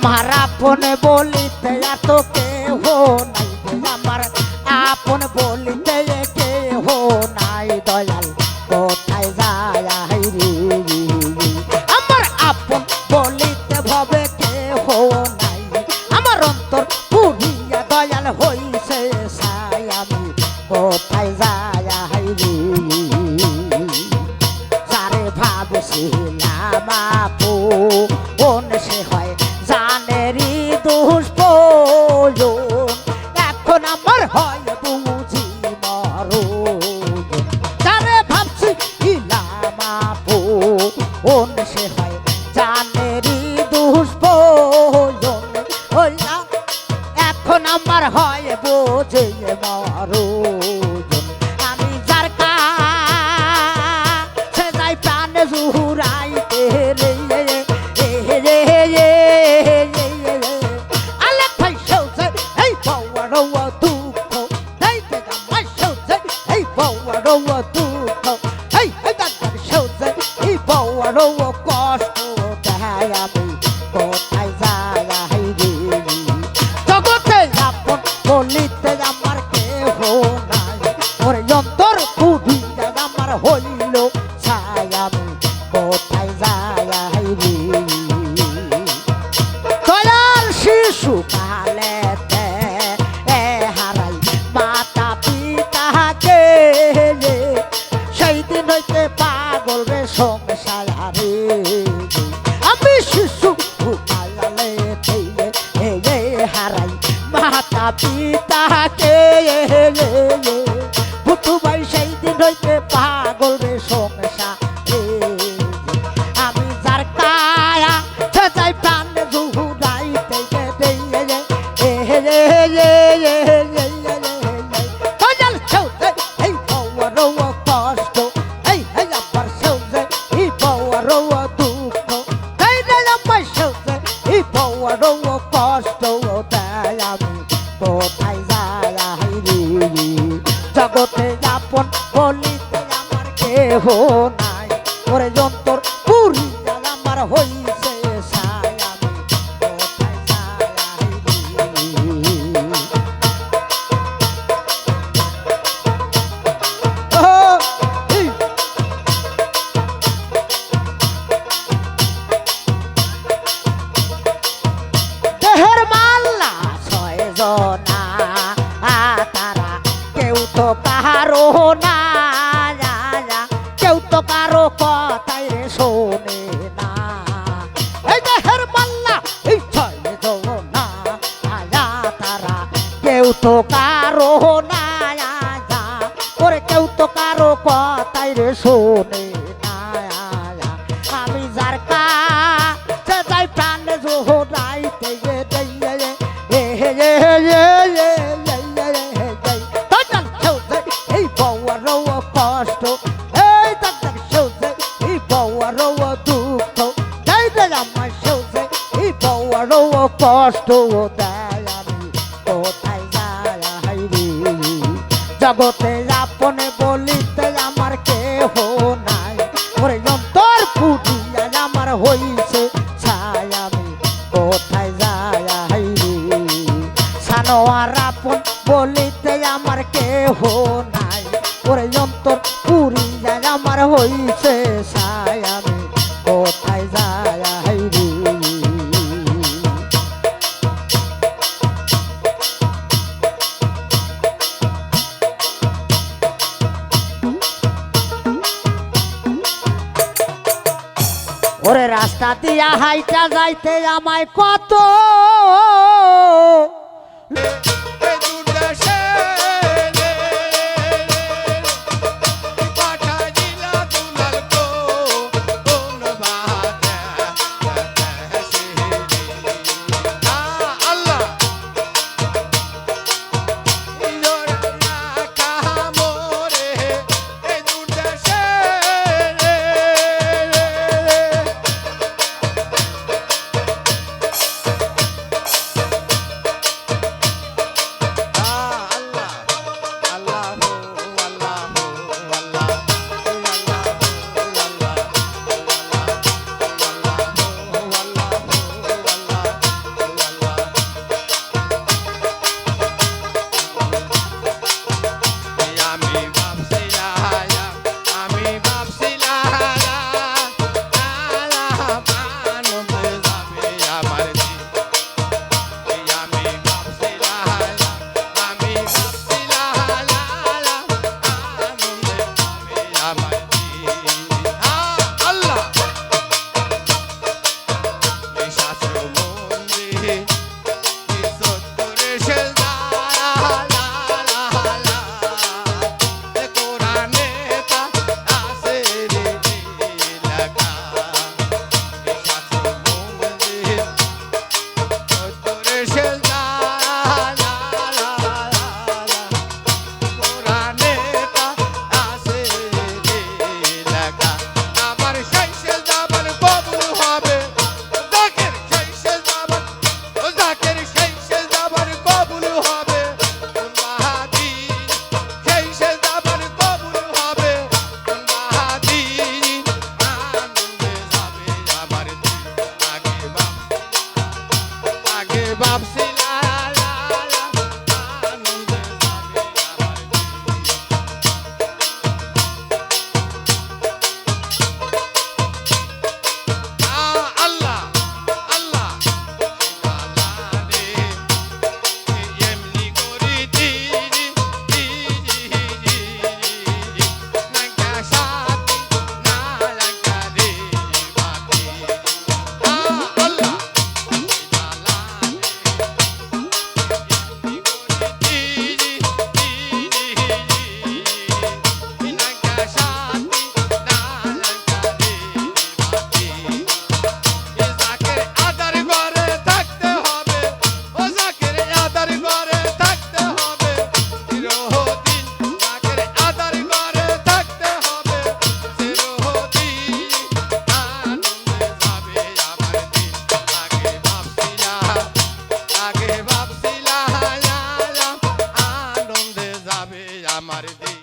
আমার আপন বলিতে এত কেহ নাই রে, আমার আপন বলিতে কেহ নাই দয়াল কোথায় যায় রে। আমার আপন বলিতে ভবে কেহ নাই, আমার অন্তর পুরিয়া দয়াল হইছে ছাই, আমি কোথায় যায় রে। যারে ভাবছিলাম আপন সে হয় জানেরই দুষ্প্রয়োজন, এখন আমার হয় বুঝি মরণ। যারে ভাবছিলাম আপন সে হয় জানেরই দুষ্প্রয়োজন, এখন আমার হয় বুঝি মরণ। আমি যার কাছে যাই প্রাণ জুড়াইতে রে, কষ্ট দেয় আমি কোথায় যায় রে। জগতে আপন বলিতে আমার কেহ নাই, ওর অন্তর পুরিয়া আমার হইল ছাই, আমি কোথায় যায় রে। দয়াল শিশু কালেতে হারাই মাতা পিতাকে রে, সেই দিন হইতে পাগল রে সংসারে। আমি শিশু কালেতে হারাই মাতা পিতাকে রে, ভুতু ভাই সেই দিন হইতে পাগল রে সংসারে। আমি যার কায়া যাই প্রাণ জুড়াইতে দয়াল সৌজে এই বড় কষ্ট, এই আমার সৌজে এই বড় দুঃখ, এই আমার সৌজে এই বড় কষ্ট দেয়, আমি কোথায় যায় রে। জগতে আপন বলিতে আমার কেহ নাই, ওরে যন্তর পুরিয়া আমার হইছে ছাই, আমি কোথায় যায় রে। দেহের মাল্লা ছয় জনা, তারা কেউ তো কাহারো না, কেউ তো কারো কথাই রে শোনে না। এই দেহের মাল্লা এই ছয় জনা, তারা কেউ তো কারো না, ওরে কেউ তো কারো কথাই রে শোনে না। আমি যার কাছে যাই প্রাণ জোড়াইতে এই বড় কষ্ট, এই দাদার সৌজে এই বড় দুঃখ, যাই আমার সৌজে এই বড় কষ্ট দেয়, আমি কোথায় যায় রে। জগতে আপন বলিতে আমার কেহ নাই, ওরে অন্তর পুরিয়া আমার হইছে ছাই, আমি কোথায় যায় রে। সানোয়ার আপন বলিতে আমার কেহ নাই, ওরে অন্তর পুরিয়া আমার হইছে ছাই, আমি কোথায় যায় রে। ওরে রাস্তা দিয়া হাইটা যাইতে আমায় কত ভাবছি